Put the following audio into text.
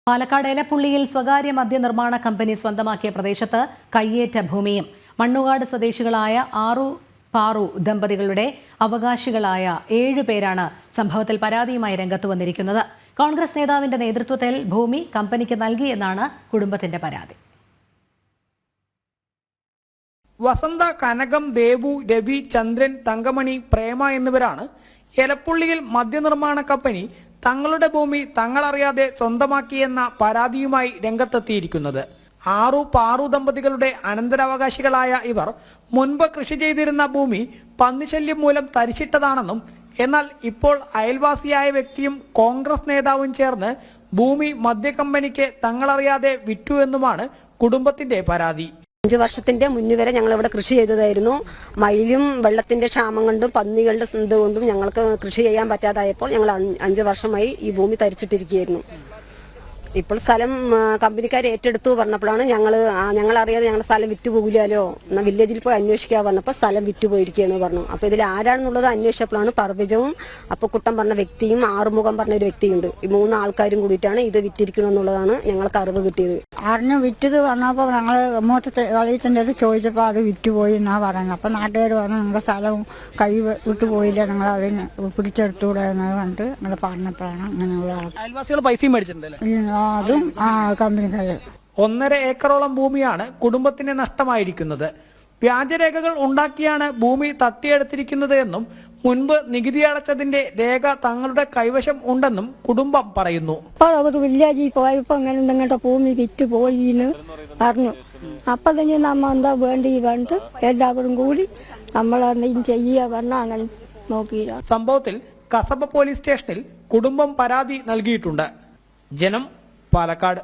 പാലക്കാട് എലപ്പുള്ളിയിൽ സ്വകാര്യ മദ്യനിർമ്മാണ കമ്പനി സ്വന്തമാക്കിയ പ്രദേശത്ത് കയ്യേറ്റ ഭൂമിയും മണ്ണുകാട് സ്വദേശികളായ ആറു പാറു ദമ്പതികളുടെ അവകാശികളായ 7 പേരാണ് സംഭവത്തിൽ പരാതിയുമായി രംഗത്ത് വന്നിരിക്കുന്നത്. കോൺഗ്രസ് നേതാവിന്റെ നേതൃത്വത്തിൽ ഭൂമി കമ്പനിക്ക് നൽകിയെന്നാണ് കുടുംബത്തിന്റെ പരാതി. വസന്ത, കനകം, ദേവു, രവി, ചന്ദ്രൻ, തങ്കമണി, പ്രേമ എന്നിവരാണ് എലപ്പുള്ളിയിൽ മദ്യനിർമ്മാണ കമ്പനി തങ്ങളുടെ ഭൂമി തങ്ങളറിയാതെ സ്വന്തമാക്കിയെന്ന പരാതിയുമായി രംഗത്തെത്തിയിരിക്കുന്നത്. ആറു പാറു ദമ്പതികളുടെ അനന്തരാവകാശികളായ ഇവർ മുൻപ് കൃഷി ചെയ്തിരുന്ന ഭൂമി പന്നിശല്യം മൂലം തരിച്ചിട്ടതാണെന്നും എന്നാൽ ഇപ്പോൾ അയൽവാസിയായ വ്യക്തിയും കോൺഗ്രസ് നേതാവും ചേർന്ന് ഭൂമി മദ്യകമ്പനിക്ക് തങ്ങളറിയാതെ വിറ്റുവെന്നുമാണ് കുടുംബത്തിന്റെ പരാതി. 5 വർഷത്തിന്റെ മുന്നേ വരെ ഞങ്ങൾ ഇവിടെ കൃഷി ചെയ്തതായിരുന്നു. മയിലും വെള്ളത്തിന്റെ ക്ഷാമം കൊണ്ടും പന്നികളുടെ ഇതുകൊണ്ടും ഞങ്ങൾക്ക് കൃഷി ചെയ്യാൻ പറ്റാതായപ്പോൾ ഞങ്ങൾ 5 വർഷമായി ഈ ഭൂമി തരിച്ചിട്ടിരിക്കുകയായിരുന്നു. ഇപ്പോൾ സ്ഥലം കമ്പനിക്കാർ ഏറ്റെടുത്തു പറഞ്ഞപ്പോഴാണ് ഞങ്ങളറിയാതെ ഞങ്ങളുടെ സ്ഥലം വിറ്റുപോകില്ലല്ലോ, എന്നാൽ വില്ലേജിൽ പോയി അന്വേഷിക്കാൻ പറഞ്ഞപ്പോൾ സ്ഥലം വിറ്റുപോയിരിക്കുകയാണ് പറഞ്ഞു. അപ്പോൾ ഇതിൽ ആരാണെന്നുള്ളത് അന്വേഷിച്ചപ്പോഴാണ് പർവ്വജവും അപ്പോൾ കുട്ടം പറഞ്ഞ വ്യക്തിയും ആറുമുഖം പറഞ്ഞ ഒരു വ്യക്തിയുണ്ട്. ഈ 3 ആൾക്കാരും കൂടിയിട്ടാണ് ഇത് വിറ്റിരിക്കണമെന്നുള്ളതാണ് ഞങ്ങൾക്ക് അറിവ് കിട്ടിയത്. അറിഞ്ഞു വിറ്റത് പറഞ്ഞപ്പോൾ ഞങ്ങൾ കളിയത്തിൻ്റെ അടുത്ത് ചോദിച്ചപ്പോൾ അത് വിറ്റുപോയി എന്നാണ് പറയുന്നത്. അപ്പോൾ നാട്ടുകാർ പറഞ്ഞു നിങ്ങളുടെ സ്ഥലവും കൈ വിട്ടുപോയില്ല, നിങ്ങൾ അതിന് പിടിച്ചെടുത്തുകൂടെ എന്ന് കണ്ട് നിങ്ങൾ പറഞ്ഞപ്പോഴാണ് അങ്ങനെയുള്ള അയൽവാസികൾ പൈസയും മേടിച്ചിട്ടുണ്ടല്ലോ. അതും കമ്പനിക്കാർ 1.5 ഏക്കറോളം ഭൂമിയാണ് കുടുംബത്തിന് നഷ്ടമായിരിക്കുന്നത്. വ്യാജരേഖകൾ ഉണ്ടാക്കിയാണ് ഭൂമി തട്ടിയെടുത്തിരിക്കുന്നത് എന്നും മുൻപ് നികുതി അടച്ചതിന്റെ രേഖ തങ്ങളുടെ കൈവശം ഉണ്ടെന്നും കുടുംബം പറയുന്നു. അവർ വില്ലേജിൽ പോയപ്പോ അങ്ങനെ നിങ്ങളുടെ ഭൂമി വിറ്റ് പോയി എന്ന് പറഞ്ഞു. അപ്പൊ തന്നെ നമ്മ എന്താ വേണ്ടി എല്ലാവരും കൂടി നമ്മളെന്തെങ്കിലും ചെയ്യുക പറഞ്ഞാൽ അങ്ങനെ നോക്കിയില്ല. സംഭവത്തിൽ കസബ പോലീസ് സ്റ്റേഷനിൽ കുടുംബം പരാതി നൽകിയിട്ടുണ്ട്. ജനം, പാലക്കാട്.